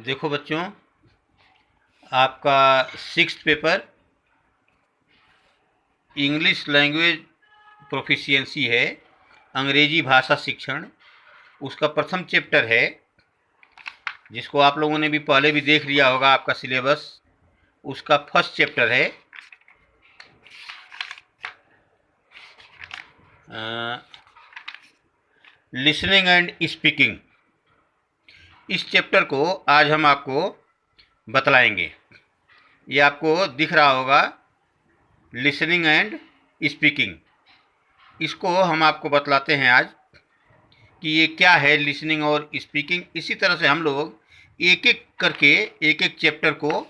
देखो बच्चों, आपका 6th paper English language proficiency है, अंग्रेजी भाषा शिक्षण। उसका प्रथम चैप्टर है, जिसको आप लोगों ने भी पहले भी देख लिया होगा आपका सिलेबस। उसका फर्स्ट चैप्टर है लिसनिंग एंड स्पीकिंग। इस चैप्टर को आज हम आपको बतलाएंगे। ये आपको दिख रहा होगा, लिसनिंग एंड स्पीकिंग। इसको हम आपको बतलाते हैं आज कि ये क्या है लिसनिंग और स्पीकिंग। इसी तरह से हम लोग एक एक करके एक एक चैप्टर को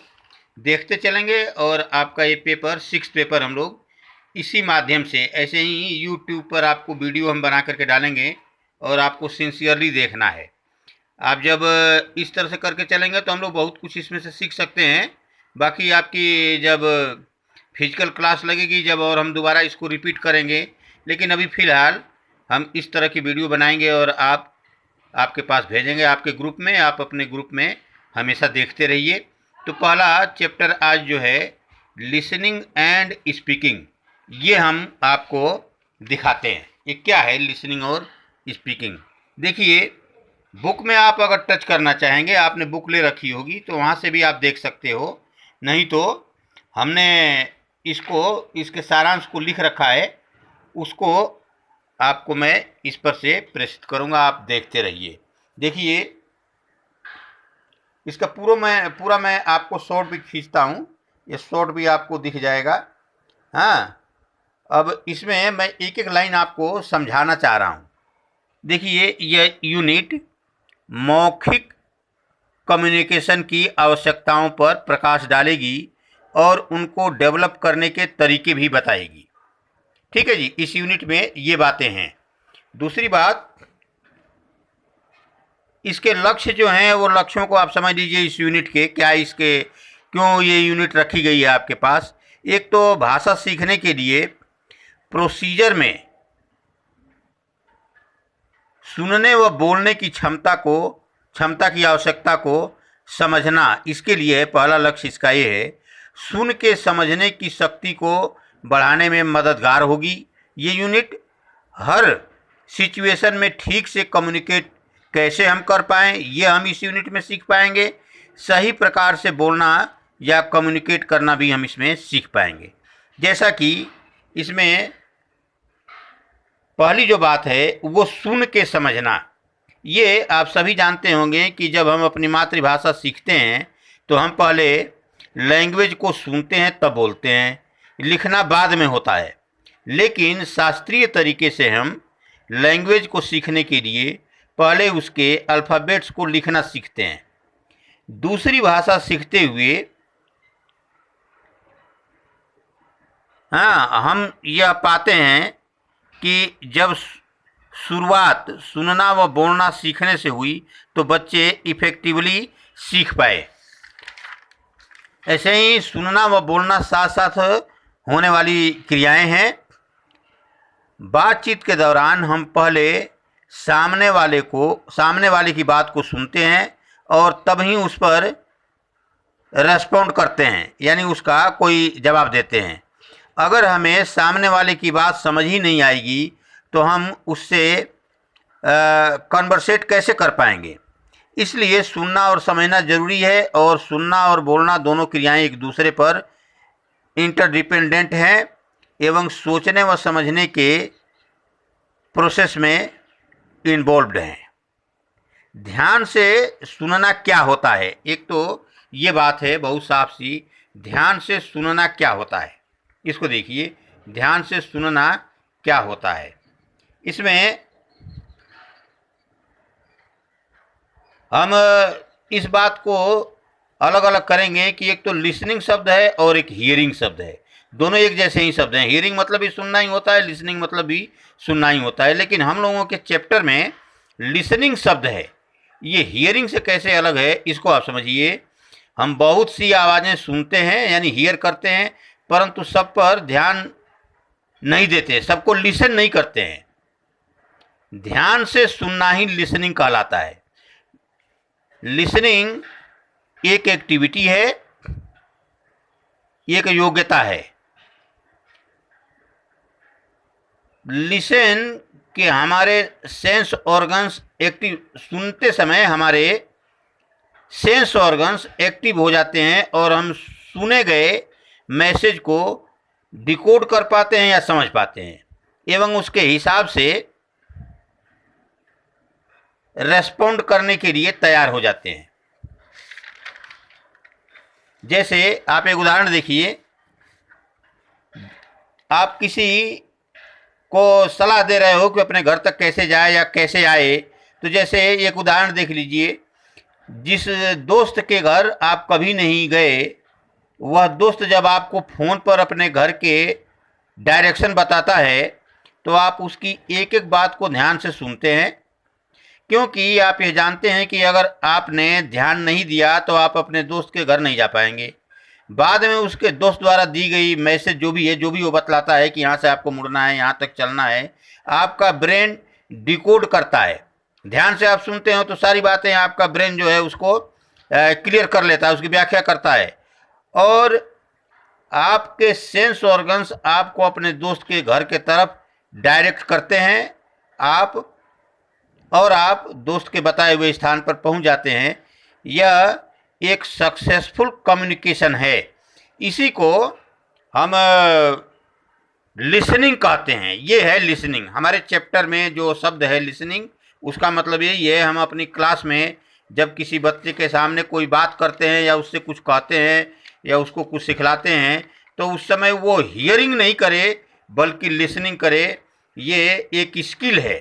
देखते चलेंगे और आपका ये पेपर 6th पेपर हम लोग इसी माध्यम से, ऐसे ही यूट्यूब पर आपको वीडियो हम बना करके डालेंगे और आपको सिंसियरली देखना है। आप जब इस तरह से करके चलेंगे तो हम लोग बहुत कुछ इसमें से सीख सकते हैं। बाकी आपकी जब फिजिकल क्लास लगेगी जब, और हम दोबारा इसको रिपीट करेंगे, लेकिन अभी फ़िलहाल हम इस तरह की वीडियो बनाएंगे और आपके पास भेजेंगे आपके ग्रुप में। आप अपने ग्रुप में हमेशा देखते रहिए। तो पहला चैप्टर आज जो है लिसनिंग एंड स्पीकिंग, ये हम आपको दिखाते हैं। ये क्या है लिसनिंग और स्पीकिंग। देखिए, बुक में आप अगर टच करना चाहेंगे, आपने बुक ले रखी होगी तो वहाँ से भी आप देख सकते हो, नहीं तो हमने इसके सारांश को लिख रखा है, उसको आपको मैं इस पर से प्रेषित करूँगा। आप देखते रहिए। देखिए, इसका पूरा मैं आपको शॉर्ट भी खींचता हूँ, ये शॉर्ट भी आपको दिख जाएगा। हाँ, अब इसमें मैं एक एक लाइन आपको समझाना चाह रहा हूँ। देखिए, यह यूनिट मौखिक कम्युनिकेशन की आवश्यकताओं पर प्रकाश डालेगी और उनको डेवलप करने के तरीके भी बताएगी। ठीक है जी, इस यूनिट में ये बातें हैं। दूसरी बात, इसके लक्ष्य जो हैं वो लक्ष्यों को आप समझ लीजिए। इस यूनिट के क्या, इसके क्यों ये यूनिट रखी गई है आपके पास। एक तो भाषा सीखने के लिए प्रोसीजर में सुनने व बोलने की क्षमता की आवश्यकता को समझना, इसके लिए पहला लक्ष्य इसका ये है। सुन के समझने की शक्ति को बढ़ाने में मददगार होगी। ये यूनिट हर सिचुएशन में ठीक से कम्युनिकेट कैसे हम कर पाएँ, ये हम इस यूनिट में सीख पाएंगे। सही प्रकार से बोलना या कम्युनिकेट करना भी हम इसमें सीख पाएंगे। जैसा कि इसमें पहली जो बात है वो सुन के समझना। ये आप सभी जानते होंगे कि जब हम अपनी मातृभाषा सीखते हैं तो हम पहले लैंग्वेज को सुनते हैं तब बोलते हैं, लिखना बाद में होता है। लेकिन शास्त्रीय तरीके से हम लैंग्वेज को सीखने के लिए पहले उसके अल्फ़ाबेट्स को लिखना सीखते हैं। दूसरी भाषा सीखते हुए हम यह पाते हैं कि जब शुरुआत सुनना व बोलना सीखने से हुई तो बच्चे इफ़ेक्टिवली सीख पाए। ऐसे ही सुनना व बोलना साथ साथ होने वाली क्रियाएं हैं। बातचीत के दौरान हम पहले सामने वाले की बात को सुनते हैं और तब ही उस पर रेस्पॉन्ड करते हैं, यानी उसका कोई जवाब देते हैं। अगर हमें सामने वाले की बात समझ ही नहीं आएगी तो हम उससे कन्वर्सेट कैसे कर पाएंगे। इसलिए सुनना और समझना ज़रूरी है, और सुनना और बोलना दोनों क्रियाएं एक दूसरे पर इंटरडिपेंडेंट हैं एवं सोचने व समझने के प्रोसेस में इन्वॉल्व्ड हैं। ध्यान से सुनना क्या होता है, एक तो ये बात है बहुत साफ सी। ध्यान से सुनना क्या होता है, इसको देखिए। ध्यान से सुनना क्या होता है, इसमें हम इस बात को अलग अलग करेंगे कि एक तो लिसनिंग शब्द है और एक हियरिंग शब्द है। दोनों एक जैसे ही शब्द हैं। हियरिंग मतलब भी सुनना ही होता है, लिसनिंग मतलब भी सुनना ही होता है। लेकिन हम लोगों के चैप्टर में लिसनिंग शब्द है, ये हियरिंग से कैसे अलग है इसको आप समझिए। हम बहुत सी आवाज़ें सुनते हैं यानी हियर करते हैं, परंतु सब पर ध्यान नहीं देते, सबको लिसन नहीं करते हैं। ध्यान से सुनना ही लिसनिंग कहलाता है। लिसनिंग एक एक्टिविटी है, एक योग्यता है। लिसन के हमारे सेंस ऑर्गन्स एक्टिव, सुनते समय हमारे सेंस ऑर्गन्स एक्टिव हो जाते हैं और हम सुने गए मैसेज को डिकोड कर पाते हैं या समझ पाते हैं एवं उसके हिसाब से रेस्पॉन्ड करने के लिए तैयार हो जाते हैं। जैसे आप एक उदाहरण देखिए, आप किसी को सलाह दे रहे हो कि अपने घर तक कैसे जाए या कैसे आए, तो जैसे एक उदाहरण देख लीजिए, जिस दोस्त के घर आप कभी नहीं गए, वह दोस्त जब आपको फ़ोन पर अपने घर के डायरेक्शन बताता है तो आप उसकी एक एक बात को ध्यान से सुनते हैं, क्योंकि आप ये जानते हैं कि अगर आपने ध्यान नहीं दिया तो आप अपने दोस्त के घर नहीं जा पाएंगे। बाद में उसके दोस्त द्वारा दी गई मैसेज जो भी है, जो भी वो बतलाता है कि यहाँ से आपको मुड़ना है, यहाँ तक चलना है, आपका ब्रेन डिकोड करता है। ध्यान से आप सुनते हो तो सारी बातें आपका ब्रेन जो है उसको क्लियर कर लेता है, उसकी व्याख्या करता है, और आपके सेंस ऑर्गन्स आपको अपने दोस्त के घर के तरफ डायरेक्ट करते हैं, आप दोस्त के बताए हुए स्थान पर पहुंच जाते हैं। यह एक सक्सेसफुल कम्युनिकेशन है। इसी को हम लिसनिंग कहते हैं। ये है लिसनिंग। हमारे चैप्टर में जो शब्द है लिसनिंग, उसका मतलब यही है, हम अपनी क्लास में जब किसी बच्चे के सामने कोई बात करते हैं या उससे कुछ कहते हैं या उसको कुछ सिखलाते हैं तो उस समय वो हियरिंग नहीं करे बल्कि लिसनिंग करे। ये एक स्किल है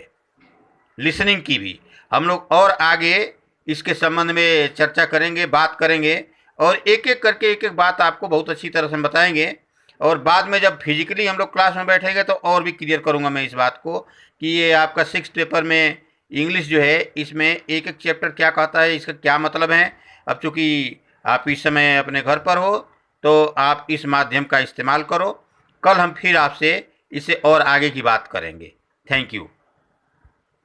लिसनिंग की भी। हम लोग और आगे इसके संबंध में चर्चा करेंगे, बात करेंगे, और एक एक करके एक एक बात आपको बहुत अच्छी तरह से बताएंगे। और बाद में जब फिजिकली हम लोग क्लास में बैठेंगे तो और भी क्लियर करूंगा मैं इस बात को कि ये आपका 6th पेपर में इंग्लिश जो है, इसमें एक एक चैप्टर क्या कहता है, इसका क्या मतलब है। अब चूँकि आप इस समय अपने घर पर हो तो आप इस माध्यम का इस्तेमाल करो। कल हम फिर आपसे इससे और आगे की बात करेंगे। Thank you.